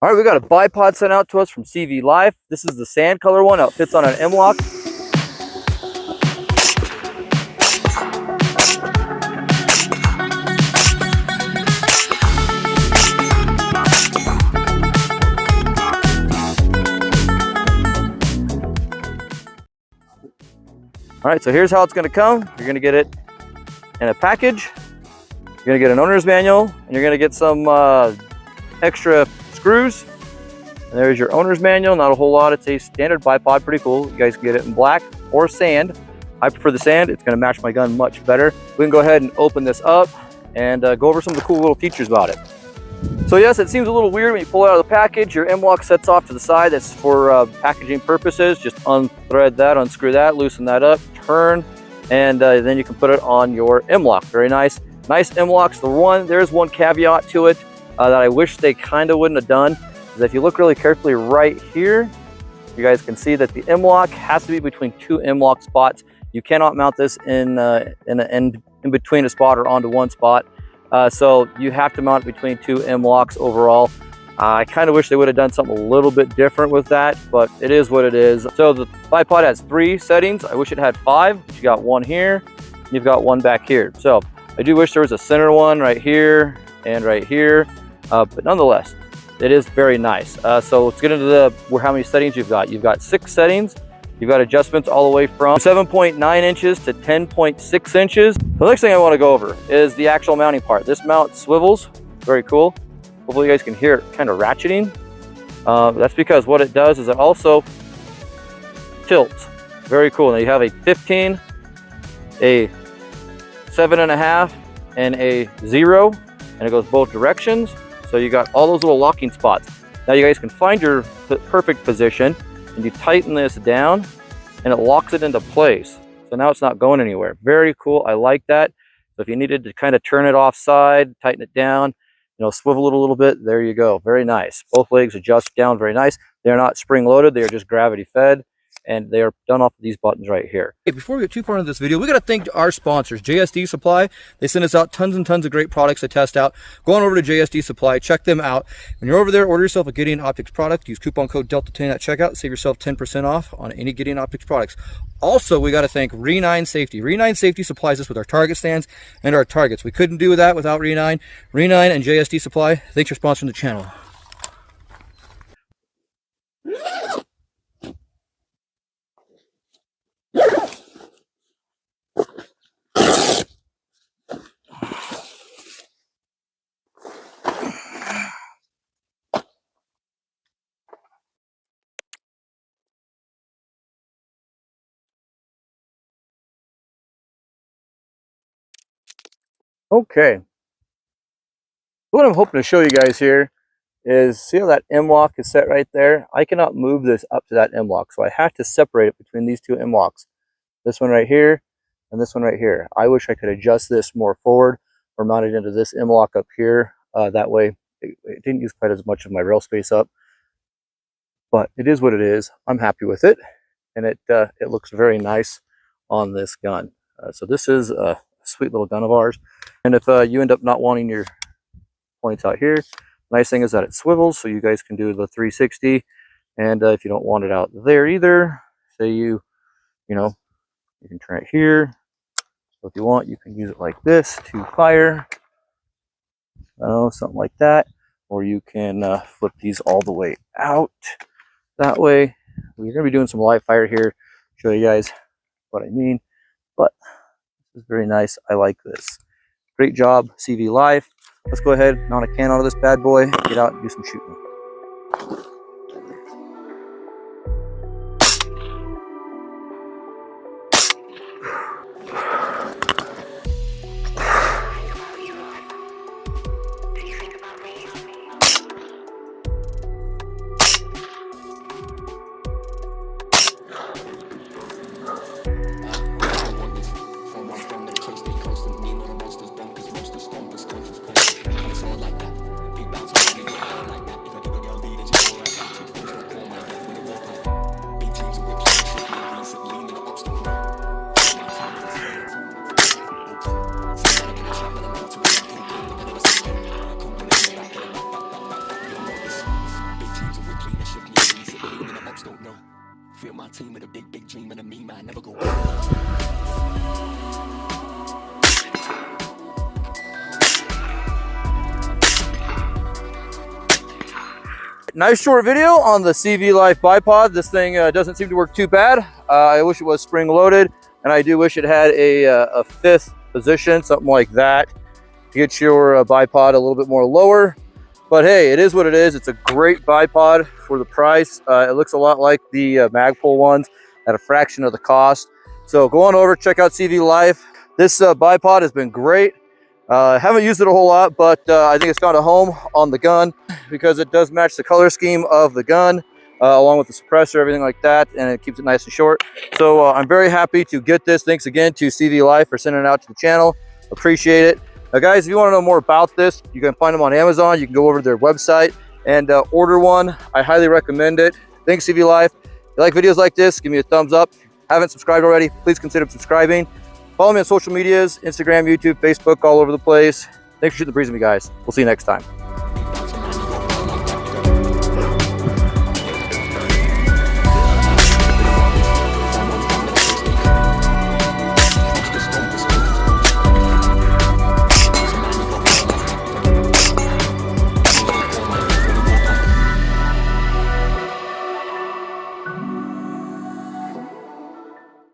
All right, we got a bipod sent out to us from CVLife. This is the sand color one. It fits on an M-lock. All right, so here's how it's going to come. You're going to get it in a package. You're going to get an owner's manual, and you're going to get some extra screws. And there's your owner's manual. Not a whole lot. It's a standard bipod, pretty cool. You guys can get it in black or sand. I prefer the sand. It's going to match my gun much better. We can go ahead and open this up and go over some of the cool little features about it. So yes, it seems a little weird when you pull it out of the package. Your M-lock sets off to the side. That's for packaging purposes. Just unthread that, unscrew that, loosen that up, turn, and then you can put it on your M-lock. Very nice. Nice M-locks. There's one caveat to it that I wish they kind of wouldn't have done. Is if you look really carefully right here, you guys can see that the M-lock has to be between two M-lock spots. You cannot mount this in between a spot or onto one spot. So you have to mount it between two M-locks overall. I kind of wish they would have done something a little bit different with that, but it is what it is. So the bipod has 3 settings. I wish it had 5, but you got one here, and you've got one back here. So I do wish there was a center one right here and right here, but nonetheless, it is very nice. So let's get into how many settings you've got. You've got 6 settings. You've got adjustments all the way from 7.9 inches to 10.6 inches. The next thing I want to go over is the actual mounting part. This mount swivels, very cool. Hopefully you guys can hear it kind of ratcheting. That's because what it does is it also tilts. Very cool. Now you have a 15, a 7.5, and a 0, and it goes both directions. So you got all those little locking spots. Now you guys can find your perfect position, and you tighten this down and it locks it into place. So now it's not going anywhere. Very cool. I like that. So if you needed to kind of turn it offside, tighten it down, swivel it a little bit, there you go. Very nice. Both legs adjust down very nice. They're not spring loaded. They are just gravity fed, and they are done off of these buttons right here. Hey, before we get too far into this video, we got to thank our sponsors, JSD Supply. They send us out tons and tons of great products to test out. Go on over to JSD Supply, check them out. When you're over there, order yourself a Gideon Optics product. Use coupon code Delta10 at checkout. Save yourself 10% off on any Gideon Optics products. Also, we got to thank Re9 Safety. Re9 Safety supplies us with our target stands and our targets. We couldn't do that without Re9. Re9 and JSD Supply, thanks for sponsoring the channel. Okay, what I'm hoping to show you guys here is, see how that M-lock is set right there? I cannot move this up to that M-lock, so I have to separate it between these two M-locks. This one right here and this one right here. I wish I could adjust this more forward or mount it into this M-lock up here. That way it didn't use quite as much of my rail space up, but it is what it is. I'm happy with it, and it looks very nice on this gun. So this is a sweet little gun of ours. And if you end up not wanting your points out here, nice thing is that it swivels, so you guys can do the 360. And if you don't want it out there either, say you can turn it here. So if you want, you can use it like this to fire, something like that. Or you can flip these all the way out that way. We're going to be doing some live fire here, show you guys what I mean. But this is very nice. I like this. Great job, CVLife. Let's go ahead, mount a can onto this bad boy, get out and do some shooting. Feel my team with a big, big dream and a meme I never go. Nice short video on the CVLife bipod. This thing doesn't seem to work too bad. I wish it was spring loaded, and I do wish it had a fifth position, something like that, to get your bipod a little bit more lower. But hey, it is what it is. It's a great bipod for the price. It looks a lot like the Magpul ones at a fraction of the cost. So go on over, check out CVLife. This bipod has been great. Haven't used it a whole lot, but I think it's found a home on the gun because it does match the color scheme of the gun, along with the suppressor, everything like that, and it keeps it nice and short. So I'm very happy to get this. Thanks again to CVLife for sending it out to the channel. Appreciate it. Now guys, if you want to know more about this, you can find them on Amazon. You can go over to their website and order one. I highly recommend it. Thanks CVLife. If you like videos like this, give me a thumbs up. If you haven't subscribed already, please consider subscribing. Follow me on social medias, Instagram, YouTube, Facebook, all over the place. Thanks for shooting the breeze with me, guys. We'll see you next time.